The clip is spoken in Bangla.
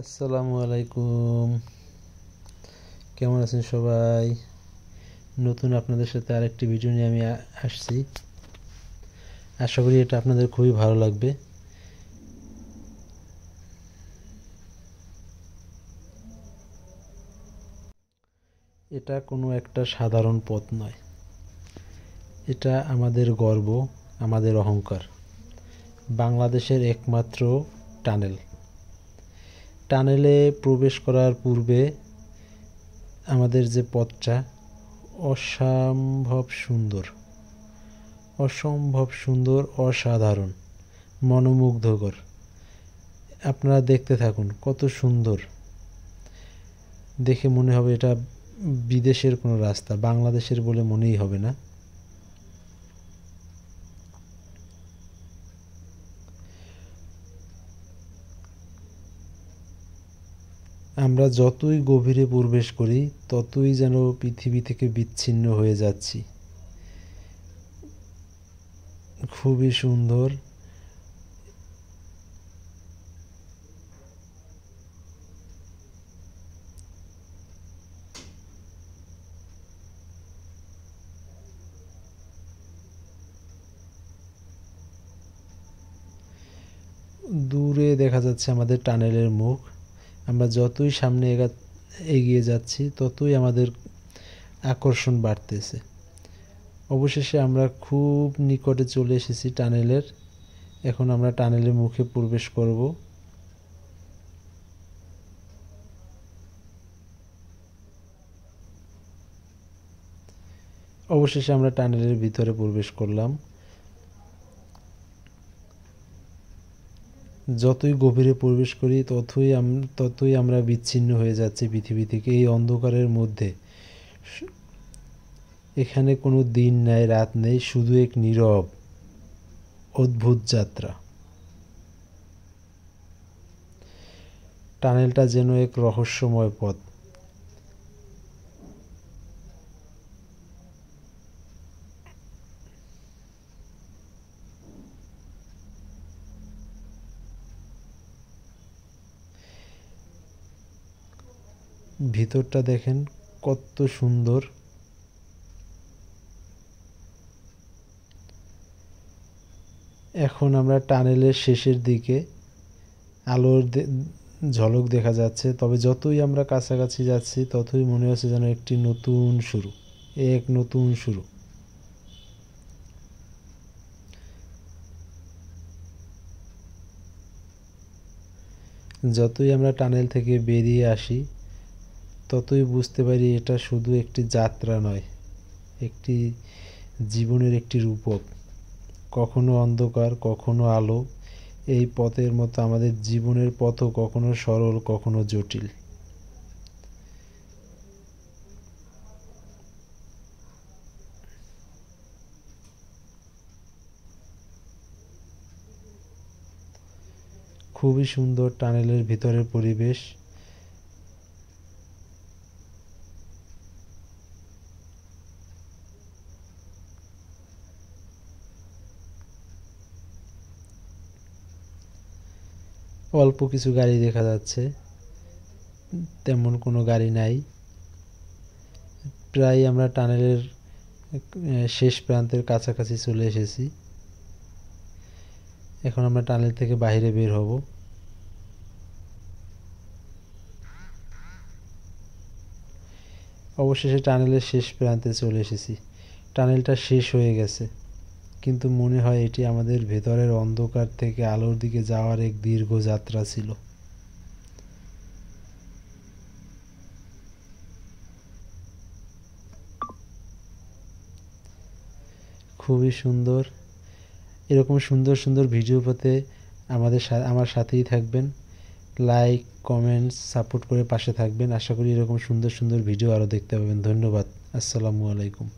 আসসালামু আলাইকুম। কেমন আছেন সবাই? নতুন আপনাদের সাথে আরেকটি ভিডিও নিয়ে আমি আসছি। আশা করি এটা আপনাদের খুবই ভালো লাগবে। এটা কোনো একটা সাধারণ পথ নয়, এটা আমাদের গর্ব, আমাদের অহংকার। বাংলাদেশের একমাত্র টানেল। টানেলে প্রবেশ করার পূর্বে আমাদের যে পথটা অসম্ভব সুন্দর, অসাধারণ, মনোমুগ্ধকর। আপনারা দেখতে থাকুন, কত সুন্দর। দেখে মনে হবে এটা বিদেশের কোনো রাস্তা, বাংলাদেশের বলে মনেই হবে না। আমরা যতই গভীরে প্রবেশ করি ততই যেন পৃথিবী থেকে বিচ্ছিন্ন হয়ে যাচ্ছি। খুবই সুন্দর। দূরে দেখা যাচ্ছে আমাদের টানেলের মুখ। আমরা যতই সামনে এগিয়ে যাচ্ছি ততই আমাদের আকর্ষণ বাড়তেছে। অবশেষে আমরা খুব নিকটে চলে এসেছি টানেলের। এখন আমরা টানেলের মুখে প্রবেশ করব। অবশেষে আমরা টানেলের ভিতরে প্রবেশ করলাম। যতই গভীরে প্রবেশ করি ততই আমরা বিচ্ছিন্ন হয়ে যাচ্ছি পৃথিবী থেকে, এই অন্ধকারের মধ্যে। এখানে কোনো দিন নেই, রাত নেই, শুধু এক নীরব অদ্ভুত যাত্রা। টানেলটা যেন এক রহস্যময় পথ। ভিতরটা দেখেন কত সুন্দর। এখন আমরা টানেলের শেষের দিকে। আলোর ঝলক দেখা যাচ্ছে, তবে যতই আমরা কাছাকাছি যাচ্ছি ততই মনে হচ্ছে যেন একটি নতুন শুরু, এক নতুন শুরু। যতই আমরা টানেল থেকে বেরিয়ে আসি ততই বুঝতে পারি এটা শুধু একটি যাত্রা নয়, একটি জীবনের একটি রূপক। কখনো অন্ধকার, কখনো আলো। এই পথের মতো আমাদের জীবনের পথও কখনো সরল, কখনো জটিল। খুবই সুন্দর টানেলের ভিতরের পরিবেশ। অল্প কিছু গাড়ি দেখা যাচ্ছে, তেমন কোনো গাড়ি নাই। প্রায় আমরা টানেলের শেষ প্রান্তের কাছাকাছি চলে এসেছি। এখন আমরা টানেল থেকে বাইরে বের হব। অবশেষে টানেলের শেষ প্রান্তে চলে এসেছি। টানেলটা শেষ হয়ে গেছে, কিন্তু মনে হয় এটি আমাদের ভেতরের অন্ধকার থেকে আলোর দিকে যাওয়ার এক দীর্ঘ যাত্রা ছিল। খুবই সুন্দর। এরকম সুন্দর সুন্দর ভিডিও পেতে আমার সাথেই থাকবেন। লাইক, কমেন্টস, সাপোর্ট করে পাশে থাকবেন। আশা করি এরকম সুন্দর সুন্দর ভিডিও আরও দেখতে পাবেন। ধন্যবাদ। আসসালামু আলাইকুম।